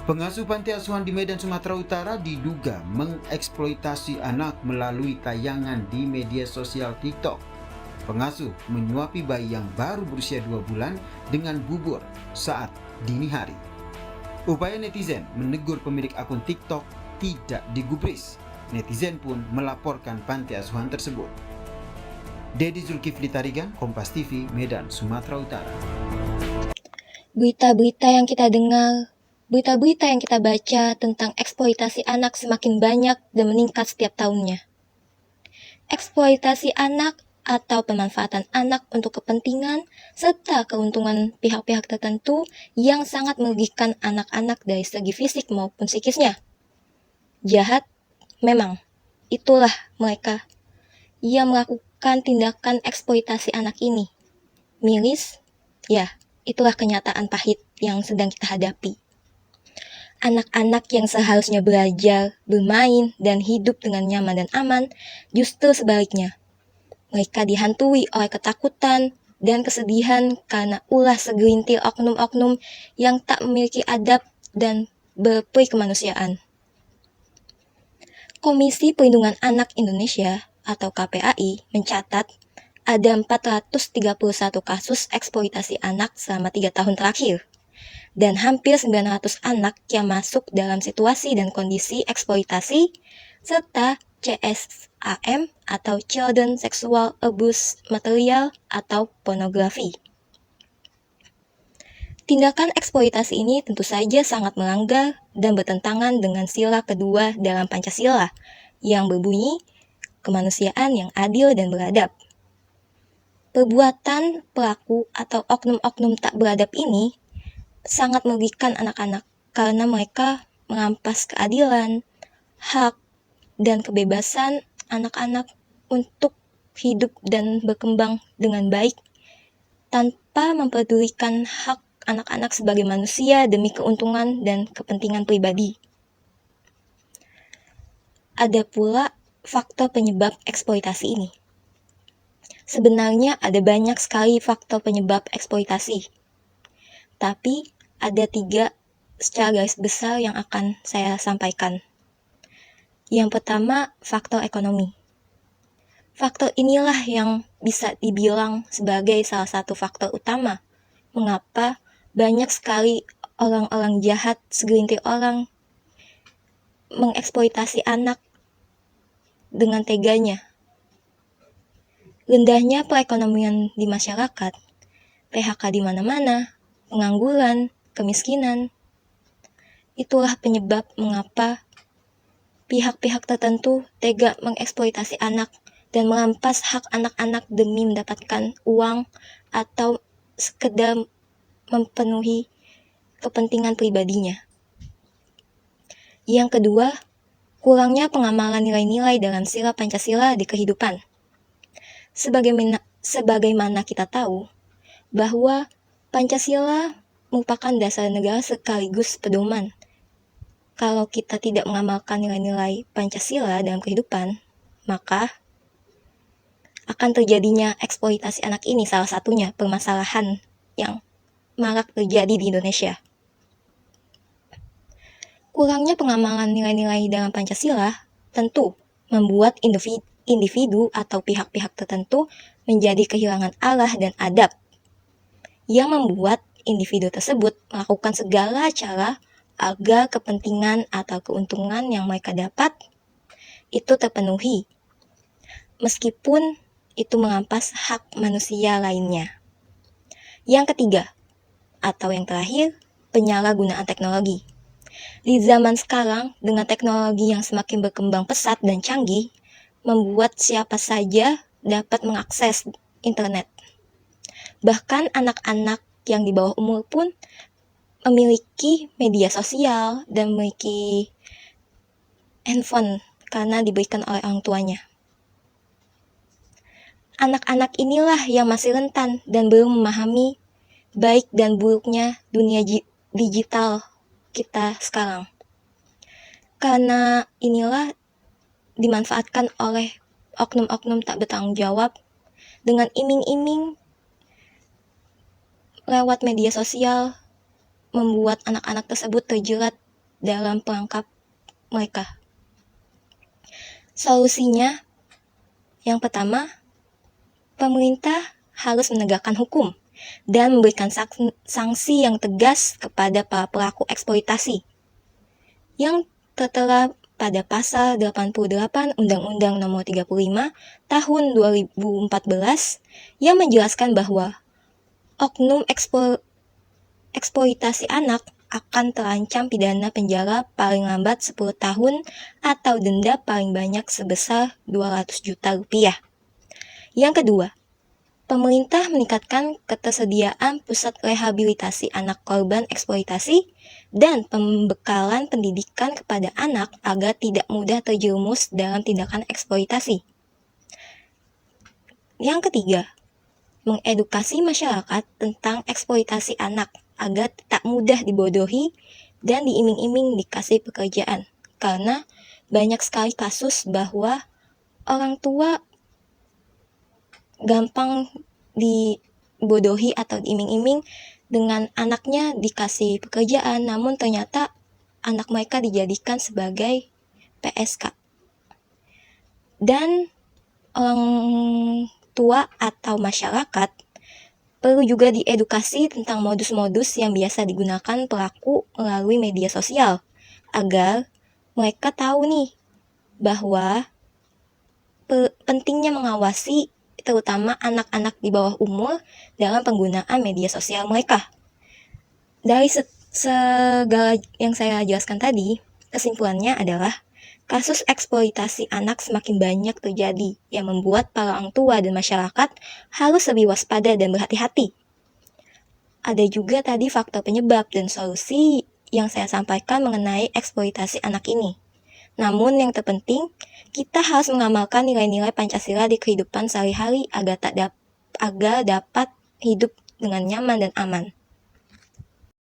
Pengasuh panti asuhan di Medan, Sumatera Utara diduga mengeksploitasi anak melalui tayangan di media sosial TikTok. Pengasuh menyuapi bayi yang baru berusia 2 bulan dengan bubur saat dini hari. Upaya netizen menegur pemilik akun TikTok tidak digubris. Netizen pun melaporkan panti asuhan tersebut. Dedi Zulkifli Tarigan, Kompas TV, Medan, Sumatera Utara. Berita-berita yang kita dengar, berita-berita yang kita baca tentang eksploitasi anak semakin banyak dan meningkat setiap tahunnya. Eksploitasi anak atau pemanfaatan anak untuk kepentingan serta keuntungan pihak-pihak tertentu yang sangat merugikan anak-anak dari segi fisik maupun psikisnya. Jahat, memang, itulah mereka yang melakukan tindakan eksploitasi anak ini. Miris, ya, itulah kenyataan pahit yang sedang kita hadapi. Anak-anak yang seharusnya belajar, bermain, dan hidup dengan nyaman dan aman, justru sebaliknya. Mereka dihantui oleh ketakutan dan kesedihan karena ulah segelintir oknum-oknum yang tak memiliki adab dan berperi kemanusiaan. Komisi Perlindungan Anak Indonesia atau KPAI mencatat ada 431 kasus eksploitasi anak selama 3 tahun terakhir, dan hampir 900 anak yang masuk dalam situasi dan kondisi eksploitasi, serta CSAM atau Children Sexual Abuse Material atau pornografi. Tindakan eksploitasi ini tentu saja sangat melanggar dan bertentangan dengan sila kedua dalam Pancasila yang berbunyi kemanusiaan yang adil dan beradab. Perbuatan pelaku atau oknum-oknum tak beradab ini sangat merugikan anak-anak karena mereka merampas keadilan, hak, dan kebebasan anak-anak untuk hidup dan berkembang dengan baik tanpa mempedulikan hak anak-anak sebagai manusia demi keuntungan dan kepentingan pribadi. Ada pula faktor penyebab eksploitasi ini. Sebenarnya ada banyak sekali faktor penyebab eksploitasi, tapi ada 3 secara garis besar yang akan saya sampaikan. Yang pertama, faktor ekonomi. Faktor inilah yang bisa dibilang sebagai salah satu faktor utama mengapa banyak sekali orang-orang jahat, segelintir orang, mengeksploitasi anak dengan teganya. Rendahnya perekonomian di masyarakat, PHK di mana-mana, pengangguran, kemiskinan, itulah penyebab mengapa pihak-pihak tertentu tega mengeksploitasi anak dan merampas hak anak-anak demi mendapatkan uang atau sekedar memenuhi kepentingan pribadinya. Yang kedua, kurangnya pengamalan nilai-nilai dalam sila Pancasila di kehidupan. Sebagaimana kita tahu bahwa Pancasila merupakan dasar negara sekaligus pedoman. Kalau kita tidak mengamalkan nilai-nilai Pancasila dalam kehidupan, maka akan terjadinya eksploitasi anak ini, salah satunya permasalahan yang marak terjadi di Indonesia. Kurangnya pengamalan nilai-nilai dalam Pancasila tentu membuat individu atau pihak-pihak tertentu menjadi kehilangan arah dan adab, yang membuat individu tersebut melakukan segala cara agar kepentingan atau keuntungan yang mereka dapat itu terpenuhi, meskipun itu merampas hak manusia lainnya. Yang ketiga, atau yang terakhir, penyalahgunaan teknologi. Di zaman sekarang, dengan teknologi yang semakin berkembang pesat dan canggih, membuat siapa saja dapat mengakses internet. Bahkan anak-anak yang di bawah umur pun memiliki media sosial dan memiliki handphone karena diberikan oleh orang tuanya. Anak-anak inilah yang masih rentan dan belum memahami baik dan buruknya dunia digital kita sekarang. Karena inilah dimanfaatkan oleh oknum-oknum tak bertanggung jawab dengan iming-iming lewat media sosial, membuat anak-anak tersebut terjerat dalam perangkap mereka. Solusinya, yang pertama, pemerintah harus menegakkan hukum dan memberikan sanksi yang tegas kepada para pelaku eksploitasi yang tertera pada pasal 88 Undang-Undang Nomor 35 Tahun 2014 yang menjelaskan bahwa oknum eksploitasi anak akan terancam pidana penjara paling lambat 10 tahun atau denda paling banyak sebesar 200 juta rupiah. Yang kedua, pemerintah meningkatkan ketersediaan pusat rehabilitasi anak korban eksploitasi dan pembekalan pendidikan kepada anak agar tidak mudah terjerumus dalam tindakan eksploitasi. Yang ketiga, mengedukasi masyarakat tentang eksploitasi anak agar tak mudah dibodohi dan diiming-iming dikasih pekerjaan. Karena banyak sekali kasus bahwa orang tua gampang dibodohi atau diiming-iming dengan anaknya dikasih pekerjaan, namun ternyata anak mereka dijadikan sebagai PSK. Dan orang tua atau masyarakat perlu juga diedukasi tentang modus-modus yang biasa digunakan pelaku melalui media sosial, agar mereka tahu nih bahwa pentingnya mengawasi terutama anak-anak di bawah umur dalam penggunaan media sosial mereka. Dari segala yang saya jelaskan tadi, kesimpulannya adalah kasus eksploitasi anak semakin banyak terjadi yang membuat para orang tua dan masyarakat harus lebih waspada dan berhati-hati. Ada juga tadi faktor penyebab dan solusi yang saya sampaikan mengenai eksploitasi anak ini. Namun yang terpenting, kita harus mengamalkan nilai-nilai Pancasila di kehidupan sehari-hari agar dapat hidup dengan nyaman dan aman.